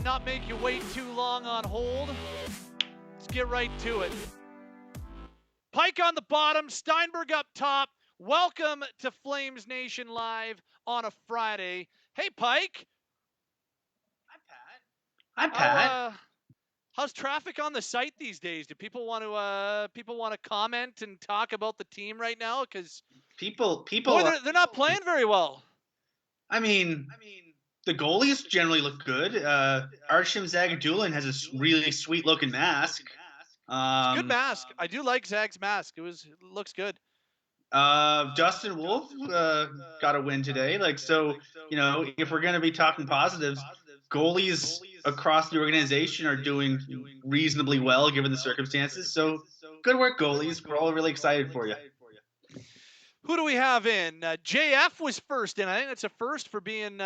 not make you wait too long on hold. Let's get right to it. Pike on the bottom, Steinberg up top. Welcome to Flamesnation Live on a Friday. Hey, Pike. Hi, Pat. How's traffic on the site these days? Do people want to comment and talk about the team right now? Because People. boy, they're not playing very well. I mean, the goalies generally look good. Artem Zagadulin has a really sweet looking mask. Good mask. I do like Zag's mask. It looks good. Dustin Wolf got a win today. If we're gonna be talking positives, goalies across the organization are doing reasonably well given the circumstances. So good work, goalies. We're all really excited for you. Who do we have in? JF was first in. I think that's a first for being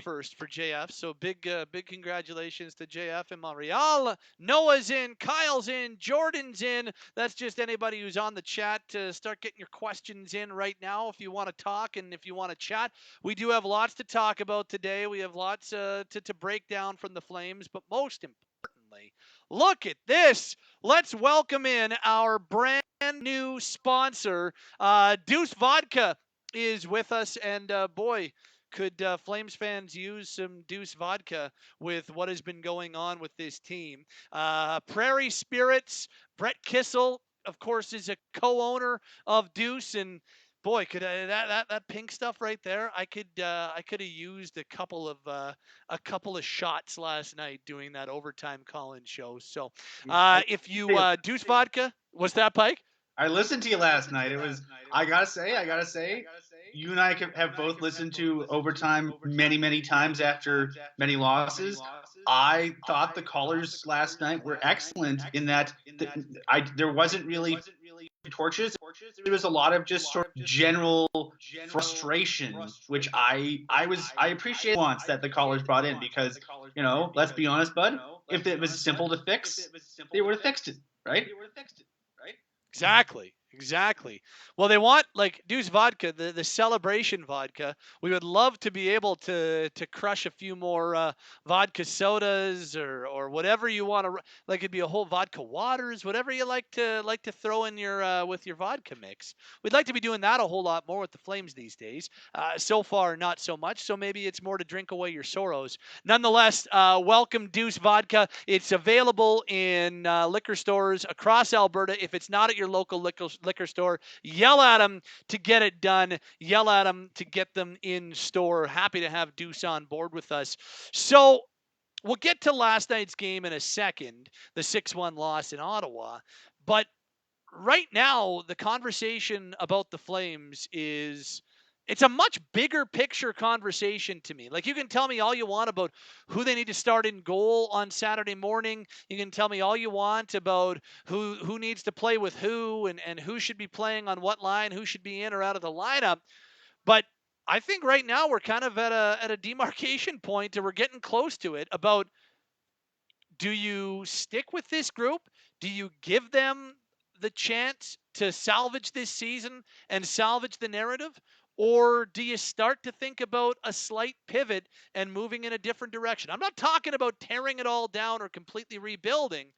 first for JF. So big congratulations to JF and Montreal. Noah's in, Kyle's in, Jordan's in. That's just anybody who's on the chat to start getting your questions in right now if you want to talk and if you want to chat. We do have lots to talk about today. We have lots to break down from the Flames, but most importantly, look at this. Let's welcome in our brand new sponsor. Deuce Vodka is with us, and boy, could Flames fans use some Deuce Vodka with what has been going on with this team. Prairie Spirits, Brett Kissel, of course, is a co-owner of Deuce, and boy, could that pink stuff right there? I could have used a couple of shots last night doing that overtime call-in show. So, if you Deuce Vodka, what's that, Pike? I listened to you last night. I gotta say, you and I have both listened to overtime many times after many losses. I thought the callers last night were excellent in that there wasn't really torches. There was a lot of just sort of general frustration, which I appreciate once that the callers brought in because, let's be honest, bud, if it was simple to fix, they would have fixed it, right? Exactly. Well, they want like Deuce Vodka, the celebration vodka. We would love to be able to crush a few more vodka sodas or whatever you want to. Like it'd be a whole vodka waters, whatever you like to throw in your with your vodka mix. We'd like to be doing that a whole lot more with the Flames these days. So far, not so much. So maybe it's more to drink away your sorrows. Nonetheless, welcome Deuce Vodka. It's available in liquor stores across Alberta. If it's not at your local liquor store, yell at them to get it done. Yell at them to get them in store. Happy to have Deuce on board with us. So we'll get to last night's game in a second, the 6-1 loss in Ottawa. But right now, the conversation about the Flames it's a much bigger picture conversation to me. Like you can tell me all you want about who they need to start in goal on Saturday morning. You can tell me all you want about who needs to play with who and who should be playing on what line, who should be in or out of the lineup. But I think right now we're kind of at a demarcation point and we're getting close to it about, do you stick with this group? Do you give them the chance to salvage this season and salvage the narrative? Or do you start to think about a slight pivot and moving in a different direction? I'm not talking about tearing it all down or completely rebuilding,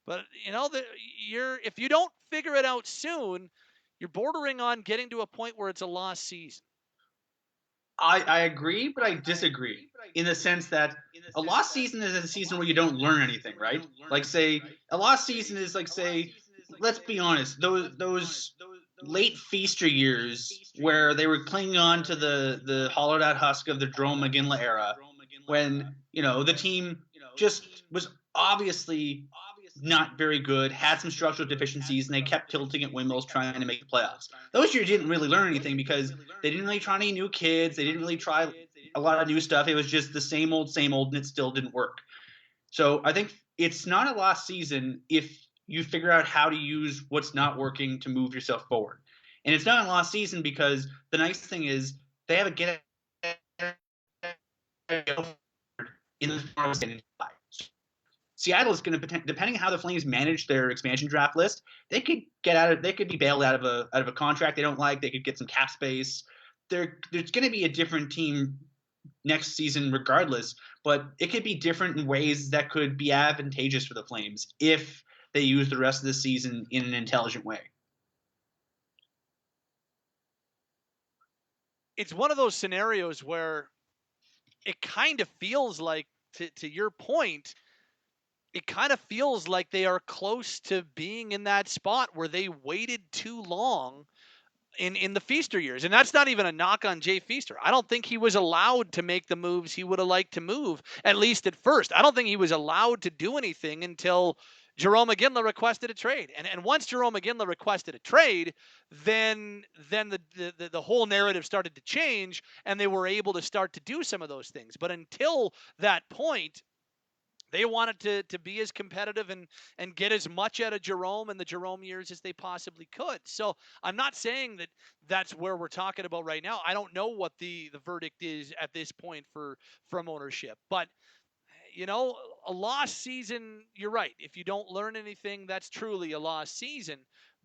but if you don't figure it out soon, you're bordering on getting to a point where it's a lost season. I agree, but I disagree in the sense that a lost season is a season where you don't learn anything, right? Like, say, a lost season is like, say, let's be honest, those late Feaster years where they were clinging on to the hollowed out husk of the Jerome McGinley era, when the team just was obviously not very good, had some structural deficiencies, and they kept tilting at windmills trying to make the playoffs. Those years didn't really learn anything because they didn't really try any new kids. They didn't really try a lot of new stuff. It was just the same old, and it still didn't work. So I think it's not a lost season if you figure out how to use what's not working to move yourself forward. And it's not a lost season because the nice thing is they have a get in the Seattle is going to, depending on how the Flames manage their expansion draft list, they could be bailed out of a contract they don't like. They could get some cap space. There's going to be a different team next season regardless, but it could be different in ways that could be advantageous for the Flames if they use the rest of the season in an intelligent way. It's one of those scenarios where it kind of feels like, to your point, it kind of feels like they are close to being in that spot where they waited too long in the Feaster years. And that's not even a knock on Jay Feaster. I don't think he was allowed to make the moves he would have liked to move, at least at first. I don't think he was allowed to do anything until Jerome McGinley requested a trade. And once Jerome McGinley requested a trade, then the whole narrative started to change and they were able to start to do some of those things. But until that point, they wanted to be as competitive and get as much out of Jerome and the Jerome years as they possibly could. So I'm not saying that that's where we're talking about right now. I don't know what the verdict is at this point from ownership, but a lost season, you're right. If you don't learn anything, that's truly a lost season.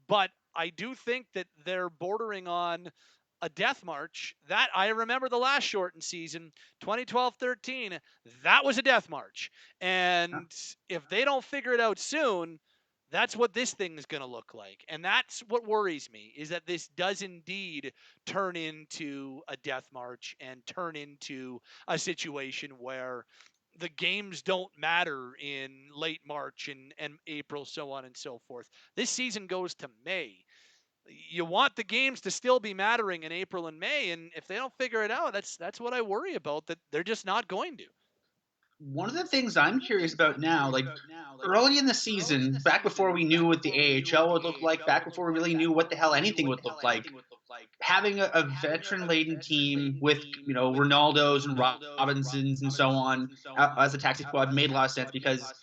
But I do think that they're bordering on a death march. That I remember the last shortened season, 2012-13, that was a death march. And if they don't figure it out soon, that's what this thing is going to look like. And that's what worries me, is that this does indeed turn into a death march and turn into a situation where the games don't matter in late March and April, so on and so forth. This season goes to May. You want the games to still be mattering in April and May, and if they don't figure it out, that's what I worry about, that they're just not going to. One of the things I'm curious about now, like early in the season, back before we knew what the AHL would look like, back before we really knew what the hell anything would look like, having a veteran-laden team with Ronaldos and Robinsons and so on as a taxi squad made a lot of sense because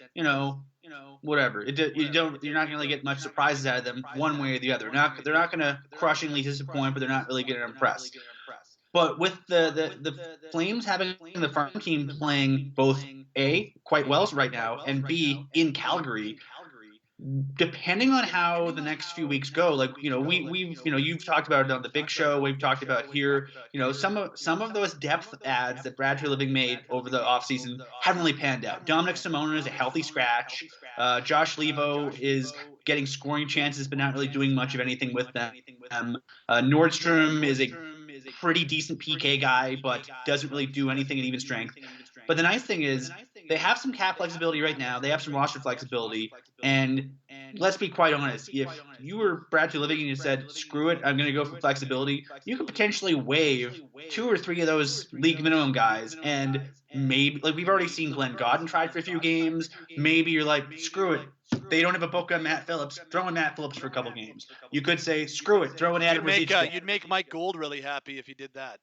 whatever you're not going to get much surprises out of them one way or the other. They're not going to crushingly disappoint, but they're not really going to impress. But with the Flames having the farm team playing both A, quite well right now, and B, in Calgary, depending on how the next few weeks go, like we've you've talked about it on the big show, we've talked about here, some of those depth ads that Brad Treliving made over the offseason haven't really panned out. Dominic Simona is a healthy scratch. Josh Levo is getting scoring chances but not really doing much of anything with them. Nordstrom is a pretty decent PK guy but doesn't really do anything at even strength. But the nice thing is they have some cap flexibility right now. They have some roster flexibility. And let's be quite honest, if you were Brad Treliving and you said, screw it, I'm going to go for flexibility, you could potentially waive 2 or 3 of those league minimum guys. And maybe, like we've already seen Glenn Godden tried for a few games. Maybe you're like, screw it. They don't have a book on Matt Phillips. Throw in Matt Phillips for a couple games. You could say, screw it. Throw in Adam Rosic. You'd make Mike Gould really happy if you did that.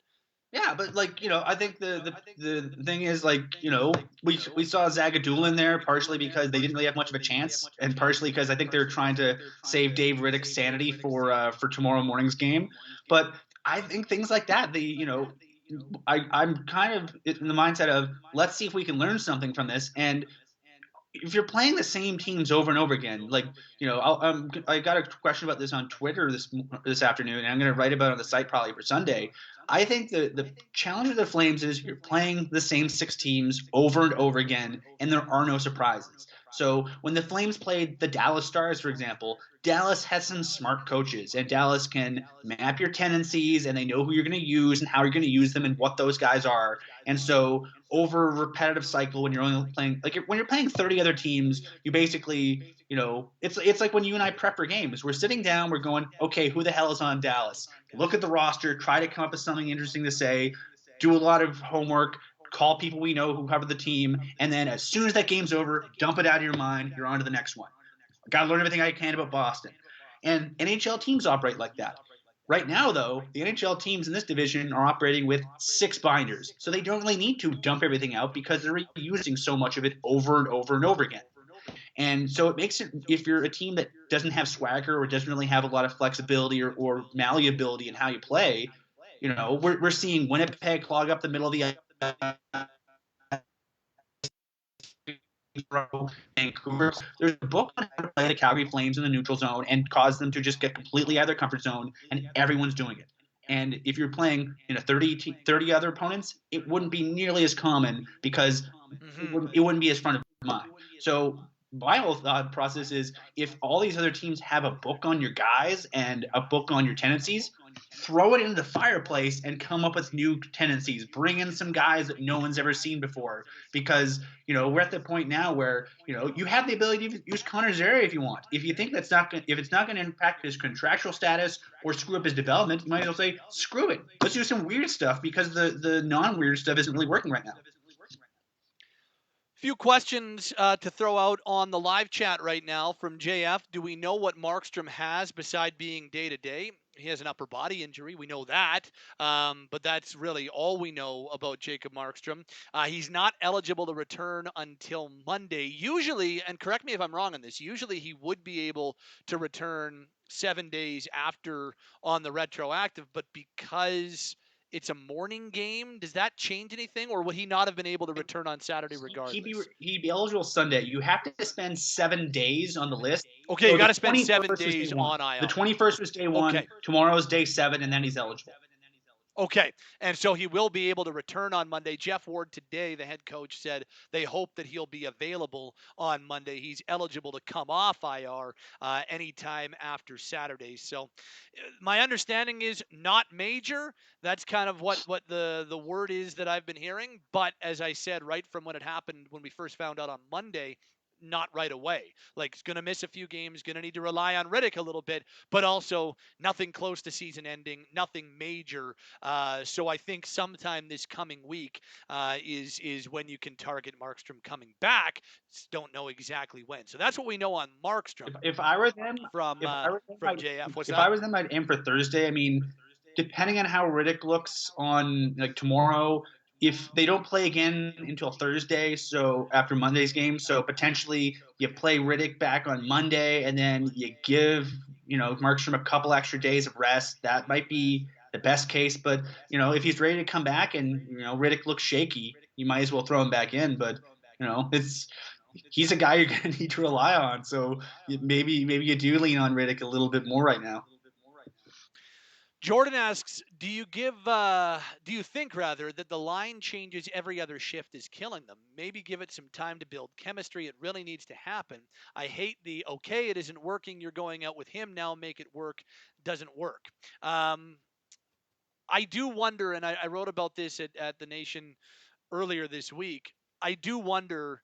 Yeah, but I think the thing is, we saw Zagadul in there partially because they didn't really have much of a chance, and partially because I think they're trying to save Dave Riddick's sanity for tomorrow morning's game. But I think things like that, I'm kind of in the mindset of let's see if we can learn something from this. And if you're playing the same teams over and over again, I got a question about this on Twitter this afternoon, and I'm going to write about it on the site probably for Sunday. I think the challenge of the Flames is you're playing the same 6 teams over and over again, and there are no surprises. So when the Flames played the Dallas Stars, for example, Dallas has some smart coaches, and Dallas can map your tendencies, and they know who you're going to use and how you're going to use them and what those guys are. And so over a repetitive cycle, when you're only playing when you're playing 30 other teams, you basically it's like when you and I prep for games. We're sitting down, we're going, okay, who the hell is on Dallas? Look at the roster, try to come up with something interesting to say, do a lot of homework, call people we know who cover the team, and then as soon as that game's over, dump it out of your mind. You're on to the next one. Got to learn everything I can about Boston. And NHL teams operate like that. Right now, though, the NHL teams in this division are operating with 6 binders. So they don't really need to dump everything out because they're using so much of it over and over and over again. And so it makes it, if you're a team that doesn't have swagger or doesn't really have a lot of flexibility or malleability in how you play, we're seeing Winnipeg clog up the middle of the Vancouver. There's a book on how to play the Calgary Flames in the neutral zone and cause them to just get completely out of their comfort zone, and everyone's doing it. And if you're playing 30 other opponents, it wouldn't be nearly as common because it wouldn't be as front of mind. So my whole thought process is if all these other teams have a book on your guys and a book on your tendencies, throw it into the fireplace and come up with new tendencies. Bring in some guys that no one's ever seen before, because we're at the point now where you have the ability to use Connor Zary if you want. If you think if it's not going to impact his contractual status or screw up his development, you might as well say screw it. Let's do some weird stuff because the non-weird stuff isn't really working right now. Few questions to throw out on the live chat right now from JF. Do we know what Markstrom has beside being day-to-day? He has an upper body injury. We know that. But that's really all we know about Jacob Markstrom. He's not eligible to return until Monday. Usually, and correct me if I'm wrong on this, usually he would be able to return 7 days after on the retroactive, but because it's a morning game, does that change anything, or would he not have been able to return on Saturday regardless? He'd be eligible Sunday. You have to spend 7 days on the list. Okay, So you got the to spend 7 21st was day days one. on The IR. 21st was day one. Okay. Tomorrow's day 7, and then he's eligible. Okay, and so he will be able to return on Monday. Jeff Ward today, the head coach, said they hope that he'll be available on Monday. He's eligible to come off IR anytime after Saturday. So my understanding is not major. That's kind of what the word is that I've been hearing. But as I said, right from when it happened, when we first found out on Monday, not right away. Like, he's going to miss a few games, going to need to rely on Riddick a little bit, but also nothing close to season ending, nothing major. So I think sometime this coming week is when you can target Markstrom coming back. Just don't know exactly when. So that's what we know on Markstrom. If I were them, from JF. What's if that? I was them, I'd aim for Thursday. I mean, depending on how Riddick looks on like tomorrow, if they don't play again until Thursday, so after Monday's game, so potentially you play Riddick back on Monday, and then you give Markstrom a couple extra days of rest. That might be the best case. But if he's ready to come back and Riddick looks shaky, you might as well throw him back in. But he's a guy you're going to need to rely on. So maybe you do lean on Riddick a little bit more right now. Jordan asks, do you think rather that the line changes every other shift is killing them? Maybe give it some time to build chemistry. It really needs to happen. I hate the, okay, it isn't working, you're going out with him now, make it work, doesn't work. I do wonder, and I wrote about this at The Nation earlier this week, I do wonder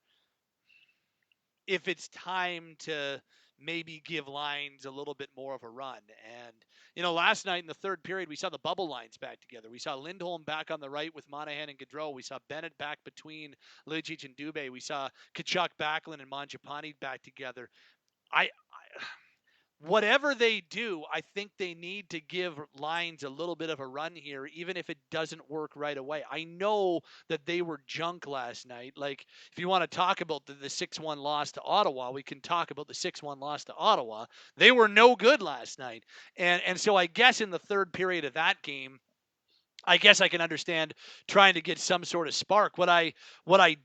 if it's time to maybe give lines a little bit more of a run. And, last night in the third period, we saw the bubble lines back together. We saw Lindholm back on the right with Monahan and Gaudreau. We saw Bennett back between Lucic and Dubé. We saw Kachuk, Backlund, and Mangiapane back together. Whatever they do, I think they need to give lines a little bit of a run here, even if it doesn't work right away. I know that they were junk last night. Like, if you want to talk about the 6-1 loss to Ottawa, we can talk about the 6-1 loss to Ottawa. They were no good last night. And so I guess in the third period of that game, I guess I can understand trying to get some sort of spark. What I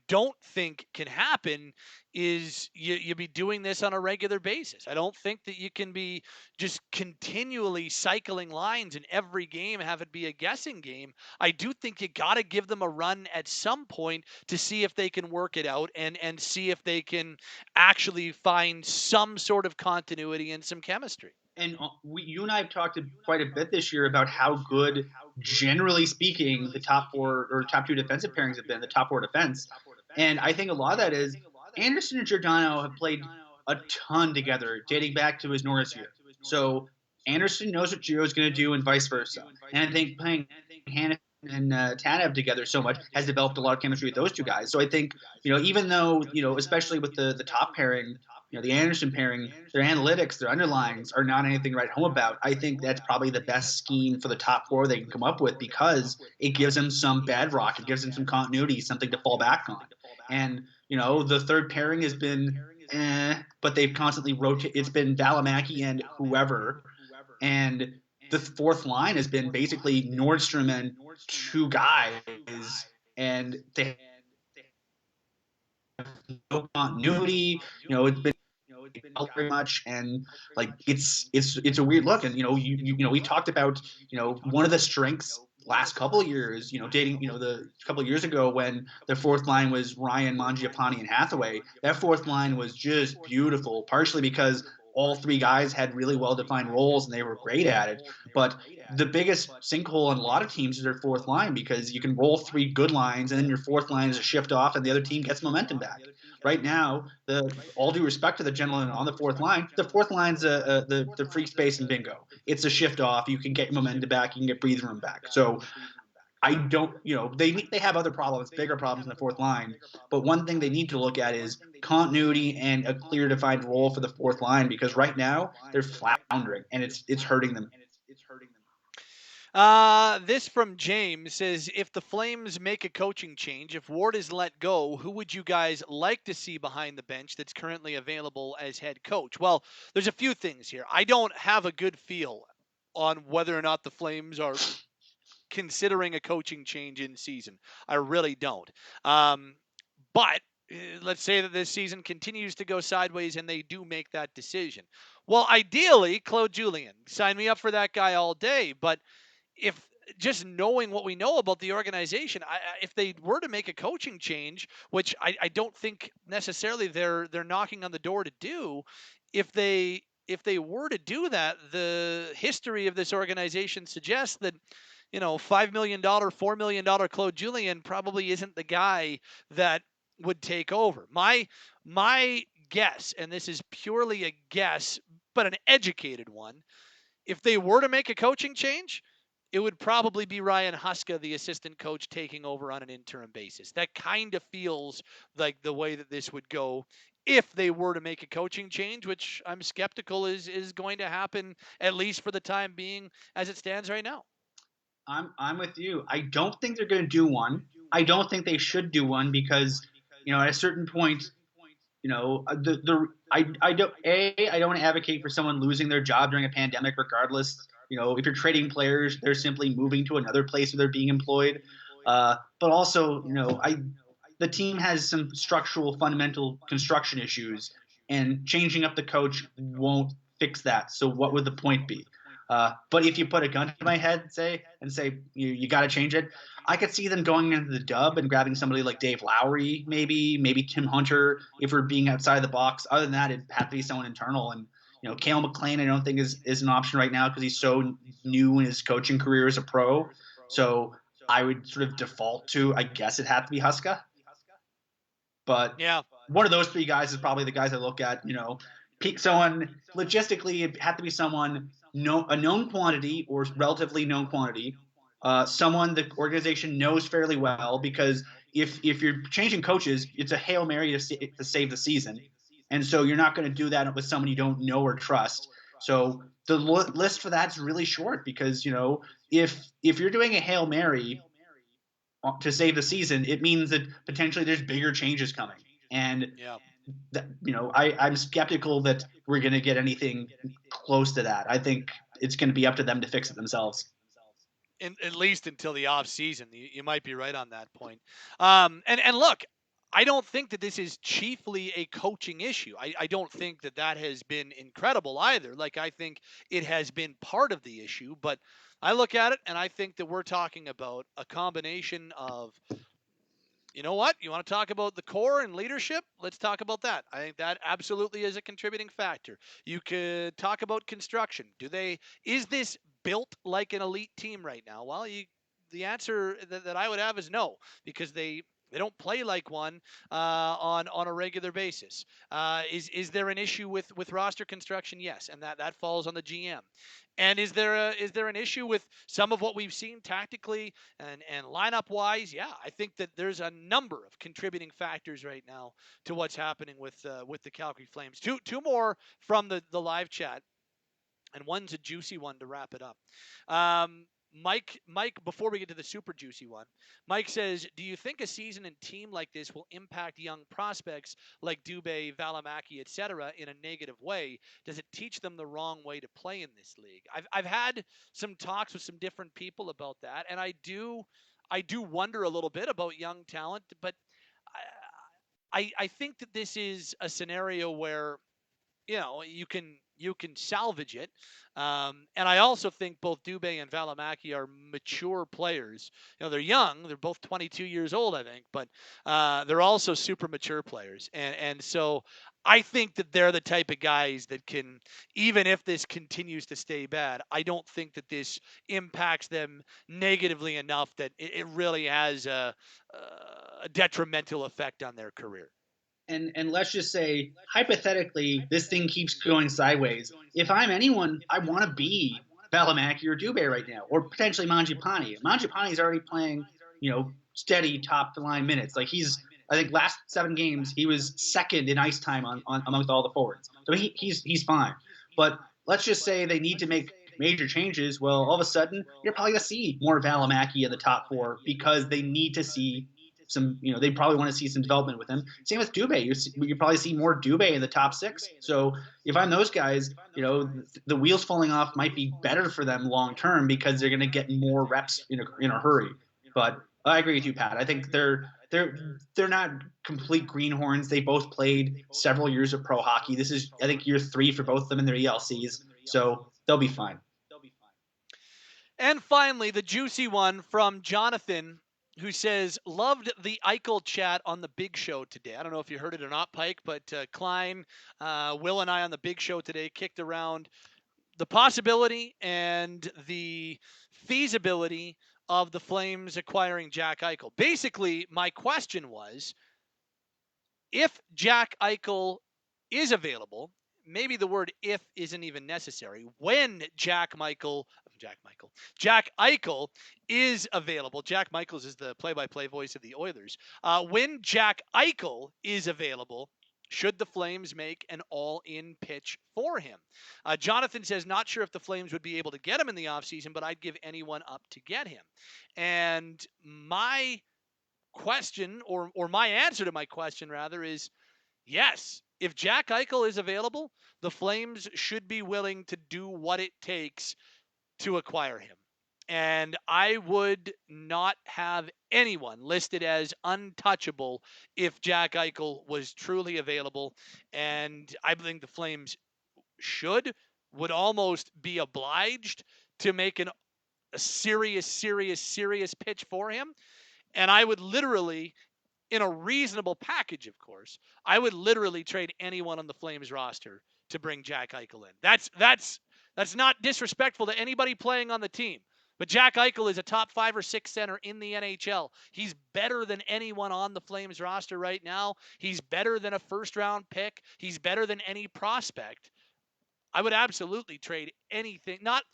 don't think can happen is you be doing this on a regular basis. I don't think that you can be just continually cycling lines in every game, have it be a guessing game. I do think you got to give them a run at some point to see if they can work it out and see if they can actually find some sort of continuity and some chemistry. And you and I have talked quite a bit this year about how good, generally speaking, the top 4 or top 2 defensive pairings have been, the top 4 defense. And I think a lot of that is Anderson and Giordano have played a ton together, dating back to his Norris year. So Anderson knows what Giro is going to do and vice versa. And I think playing Hanifin and Tanev together so much has developed a lot of chemistry with those two guys. So I think, even though, especially with the top pairing, the Anderson pairing, their analytics, their underlines are not anything to write home about. I think that's probably the best scheme for the top 4 they can come up with because it gives them some bedrock. It gives them some continuity, something to fall back on. And, the third pairing has been but they've constantly rotated. It's been Valimaki and whoever. And the fourth line has been basically Nordstrom and 2 guys. And they have no continuity. It's been very much, and like it's a weird look. And we talked about one of the strengths last couple of years, dating the couple of years ago when the fourth line was Ryan, Mangiapane, and Hathaway. That fourth line was just beautiful, partially because all three guys had really well defined roles and they were great at it. But the biggest sinkhole in a lot of teams is their fourth line, because you can roll three good lines and then your fourth line is a shift off and the other team gets momentum back. Right now, all due respect to the gentleman on the fourth line's the free space and bingo. It's a shift off. You can get your momentum back. You can get breathing room back. So I don't, they have other problems, bigger problems in the fourth line. But one thing they need to look at is continuity and a clear defined role for the fourth line, because right now they're floundering and it's hurting them. This from James says, if the Flames make a coaching change, if Ward is let go, who would you guys like to see behind the bench that's currently available as head coach? Well, there's a few things here. I don't have a good feel on whether or not the Flames are considering a coaching change in season. I really don't. But let's say that this season continues to go sideways and they do make that decision. Well, ideally, Claude Julien, sign me up for that guy all day. But if just knowing what we know about the organization, if they were to make a coaching change, which I don't think necessarily they're knocking on the door to do, if they were to do that, the history of this organization suggests that $5 million, $4 million Claude Julien probably isn't the guy that would take over. My guess, and this is purely a guess, but an educated one, if they were to make a coaching change, it would probably be Ryan Huska, the assistant coach, taking over on an interim basis. That kind of feels like the way that this would go if they were to make a coaching change, which I'm skeptical is going to happen, at least for the time being as it stands right now. I'm with you. I don't think they're going to do one. I don't think they should do one, because at a certain point, I don't advocate for someone losing their job during a pandemic. Regardless, if you're trading players, they're simply moving to another place where they're being employed. But also, the team has some structural, fundamental construction issues, and changing up the coach won't fix that. So what would the point be? But if you put a gun to my head, and say you got to change it, I could see them going into the dub and grabbing somebody like Dave Lowry, maybe Tim Hunter, if we're being outside the box. Other than that, it'd have to be someone internal. And Cale McLean, I don't think is an option right now because he's so new in his coaching career as a pro. So I would sort of default to, I guess it had to be Huska. But yeah, one of those three guys is probably the guys I look at. Someone logistically, it had to be someone a known quantity or relatively known quantity, someone the organization knows fairly well, because if you're changing coaches, it's a Hail Mary to save the season. And so you're not going to do that with someone you don't know or trust. So the list for that's really short, because if you're doing a Hail Mary to save the season, it means that potentially there's bigger changes coming. And yeah. that, I'm skeptical that we're going to get anything close to that. I think it's going to be up to them to fix it themselves. At least until the off season, you might be right on that point. And look, I don't think that this is chiefly a coaching issue. I don't think that has been incredible either. Like, I think it has been part of the issue, but I look at it and I think that we're talking about a combination of, you know what? You want to talk about the core and leadership? Let's talk about that. I think that absolutely is a contributing factor. You could talk about construction. Is this built like an elite team right now? Well, the answer that I would have is no, because they don't play like one on a regular basis. Is there an issue with roster construction? Yes, and that falls on the GM. And is there an issue with some of what we've seen tactically and lineup wise? Yeah, I think that there's a number of contributing factors right now to what's happening with the Calgary Flames. Two more from the live chat, and one's a juicy one to wrap it up. Mike, before we get to the super juicy one, Mike says, do you think a season and team like this will impact young prospects like Dubé, Valimaki, etc. in a negative way? Does it teach them the wrong way to play in this league? I've had some talks with some different people about that, and I do wonder a little bit about young talent, but I think that this is a scenario where you can salvage it. And I also think both Dubé and Valimaki are mature players. They're young. They're both 22 years old, I think, but they're also super mature players. And so I think that they're the type of guys that can, even if this continues to stay bad, I don't think that this impacts them negatively enough that it really has a detrimental effect on their career. And let's just say hypothetically this thing keeps going sideways. If I'm anyone, I want to be Valimaki or Dubé right now, or potentially Mangiapane. Mangiapane's already playing, steady top the line minutes. Like I think last 7 games he was second in ice time on amongst all the forwards. So he's fine. But let's just say they need to make major changes. Well, all of a sudden you're probably gonna see more Valimaki in the top 4 because they need to see some, they probably want to see some development with him. Same with Dubé. You probably see more Dubé in the top 6. So if I'm those guys, the wheels falling off might be better for them long term because they're going to get more reps in a hurry. But I agree with you, Pat. I think they're not complete greenhorns. They both played several years of pro hockey. This is, I think, year 3 for both of them in their ELCs. So they'll be fine. And finally, the juicy one from Jonathan, who says, loved the Eichel chat on the Big Show today. I don't know if you heard it or not, Pike, but Klein, Will, and I on the Big Show today kicked around the possibility and the feasibility of the Flames acquiring Jack Eichel. Basically, my question was, if Jack Eichel is available, maybe the word if isn't even necessary. When Jack Eichel is available, Jack Michaels is the play-by-play voice of the Oilers. When Jack Eichel is available, should the Flames make an all-in pitch for him? Jonathan says, not sure if the Flames would be able to get him in the offseason, but I'd give anyone up to get him. And my question, or my answer to my question rather, is yes. If Jack Eichel is available, the Flames should be willing to do what it takes to acquire him. And I would not have anyone listed as untouchable if Jack Eichel was truly available. And I think the Flames would almost be obliged to make a serious pitch for him. And I would literally, in a reasonable package, of course, I would literally trade anyone on the Flames roster to bring Jack Eichel in. That's not disrespectful to anybody playing on the team. But Jack Eichel is a top 5 or 6 center in the NHL. He's better than anyone on the Flames roster right now. He's better than a first-round pick. He's better than any prospect. I would absolutely trade anything, not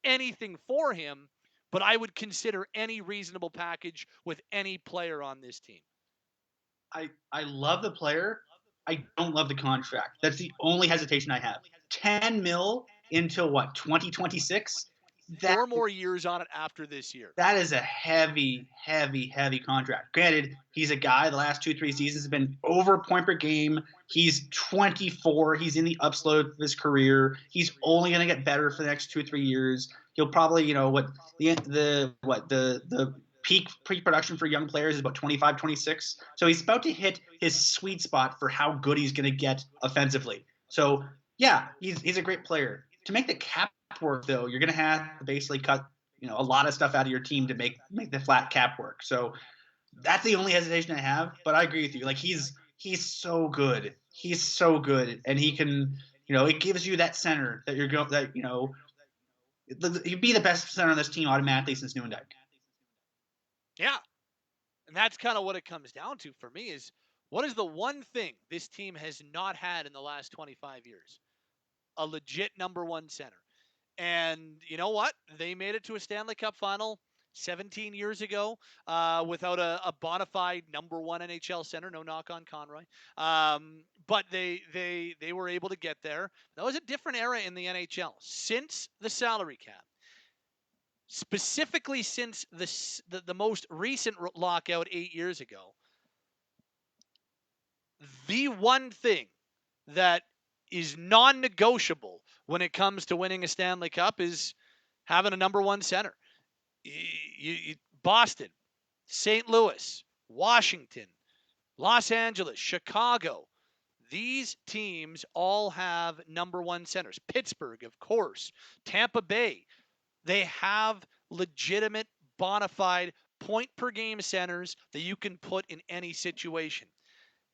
anything for him, but I would consider any reasonable package with any player on this team. I love the player. I don't love the contract. That's the only hesitation I have. 10 mil until what, 2026? 4 more years on it after this year. That is a heavy contract. Granted, he's a guy the last 2-3 seasons has been over point per game. He's 24. He's in the upslope of his career. He's only going to get better for the next 2-3 years. He'll probably, the peak pre-production for young players is about 25, 26. So he's about to hit his sweet spot for how good he's going to get offensively. So yeah, he's a great player. To make the cap work, though, you're going to have to basically cut, a lot of stuff out of your team to make the flat cap work. So that's the only hesitation I have. But I agree with you. Like he's so good. He's so good, and he can, it gives you that center that he'd be the best center on this team automatically since Nieuwendyk. Yeah, and that's kind of what it comes down to for me is what is the one thing this team has not had in the last 25 years? A legit number one center. And you know what? They made it to a Stanley Cup final 17 years ago without a bona fide number one NHL center. No knock on Conroy. But they were able to get there. That was a different era in the NHL since the salary cap. Specifically since the most recent lockout 8 years ago, the one thing that is non-negotiable when it comes to winning a Stanley Cup is having a number one center. Boston, St. Louis, Washington, Los Angeles, Chicago, These teams all have number one centers. Pittsburgh, of course, Tampa Bay. They have legitimate, bona fide point per game centers that you can put in any situation.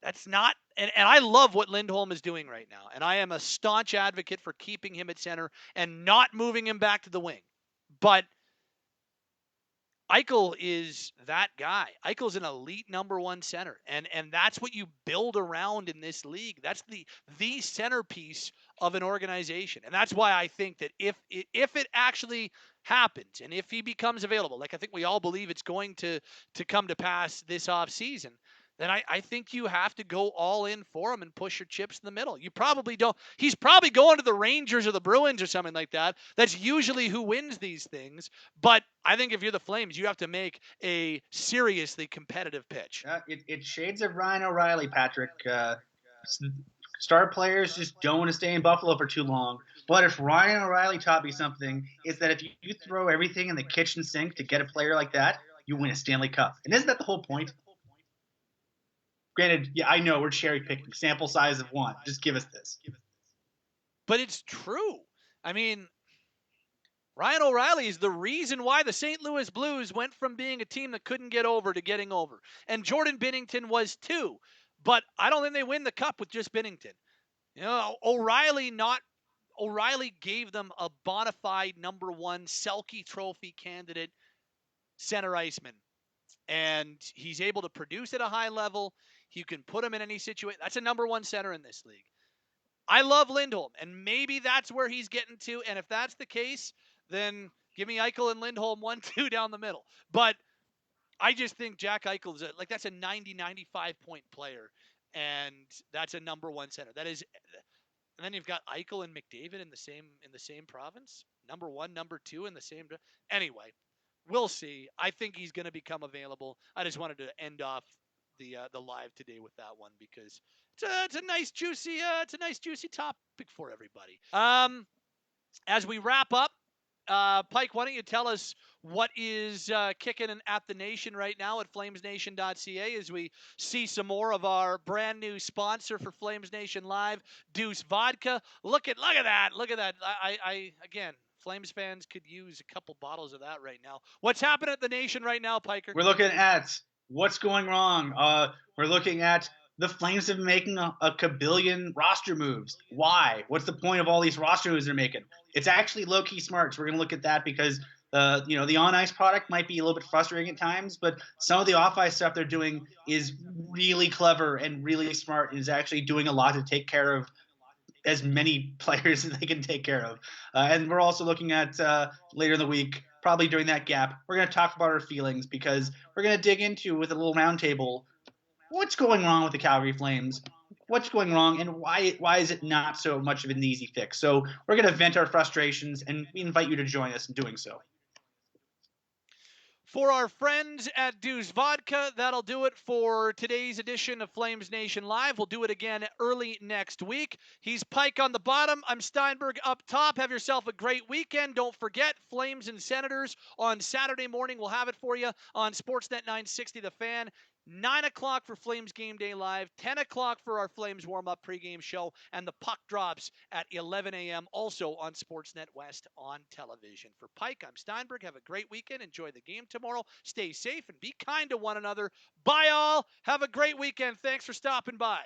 That's not, and I love what Lindholm is doing right now. And I am a staunch advocate for keeping him at center and not moving him back to the wing. But Eichel is that guy. Eichel's an elite number one center, and that's what you build around in this league. That's the centerpiece of an organization, and that's why I think that if it actually happens and if he becomes available, like I think we all believe it's going to come to pass this off season, then I think you have to go all in for him and push your chips in the middle. You probably don't. He's probably going to the Rangers or the Bruins or something like that. That's usually who wins these things. But I think if you're the Flames, you have to make a seriously competitive pitch. It's shades of Ryan O'Reilly, Patrick. Star players just don't want to stay in Buffalo for too long. But if Ryan O'Reilly taught me something, is that if you throw everything in the kitchen sink to get a player like that, you win a Stanley Cup. And isn't that the whole point? Granted, yeah, I know we're cherry picking. Sample size of one. Just give us this. But it's true. I mean, Ryan O'Reilly is the reason why the St. Louis Blues went from being a team that couldn't get over to getting over. And Jordan Binnington was too. But I don't think they win the cup with just Binnington. You know, O'Reilly gave them a bona fide number one Selke Trophy candidate center iceman. And he's able to produce at a high level. You can put him in any situation. That's a number one center in this league. I love Lindholm, and maybe that's where he's getting to. And if that's the case, then give me Eichel and Lindholm 1-2 down the middle. But I just think Jack Eichel is that's a 90, 95 point player, and that's a number one center. That is, and then you've got Eichel and McDavid in the same province, number one, number two in the same. Anyway, we'll see. I think he's going to become available. I just wanted to end off the live today with that one because it's a nice juicy topic for everybody. As we wrap up, Pike, why don't you tell us what is kicking at the nation right now at flamesnation.ca as we see some more of our brand new sponsor for Flames Nation Live, Deuce Vodka. Look at that. I again, Flames fans could use a couple bottles of that right now. What's happening at the nation right now, Piker? We're looking at what's going wrong. We're looking at the Flames have been making a kabillion roster moves. Why? What's the point of all these roster moves they're making? It's actually low-key smart. So we're going to look at that because the on-ice product might be a little bit frustrating at times, but some of the off-ice stuff they're doing is really clever and really smart and is actually doing a lot to take care of as many players as they can take care of. And we're also looking at later in the week, probably during that gap, we're going to talk about our feelings because we're going to dig into with a little roundtable what's going wrong with the Calgary Flames, what's going wrong, and why is it not so much of an easy fix. So we're going to vent our frustrations, and we invite you to join us in doing so. For our friends at Deuce Vodka, that'll do it for today's edition of Flames Nation Live. We'll do it again early next week. He's Pike on the bottom. I'm Steinberg up top. Have yourself a great weekend. Don't forget, Flames and Senators on Saturday morning. We'll have it for you on Sportsnet 960 The Fan. 9 o'clock for Flames Game Day Live, 10 o'clock for our Flames warm-up pregame show, and the puck drops at 11 a.m. also on Sportsnet West on television. For Pike, I'm Steinberg. Have a great weekend. Enjoy the game tomorrow. Stay safe and be kind to one another. Bye, all. Have a great weekend. Thanks for stopping by.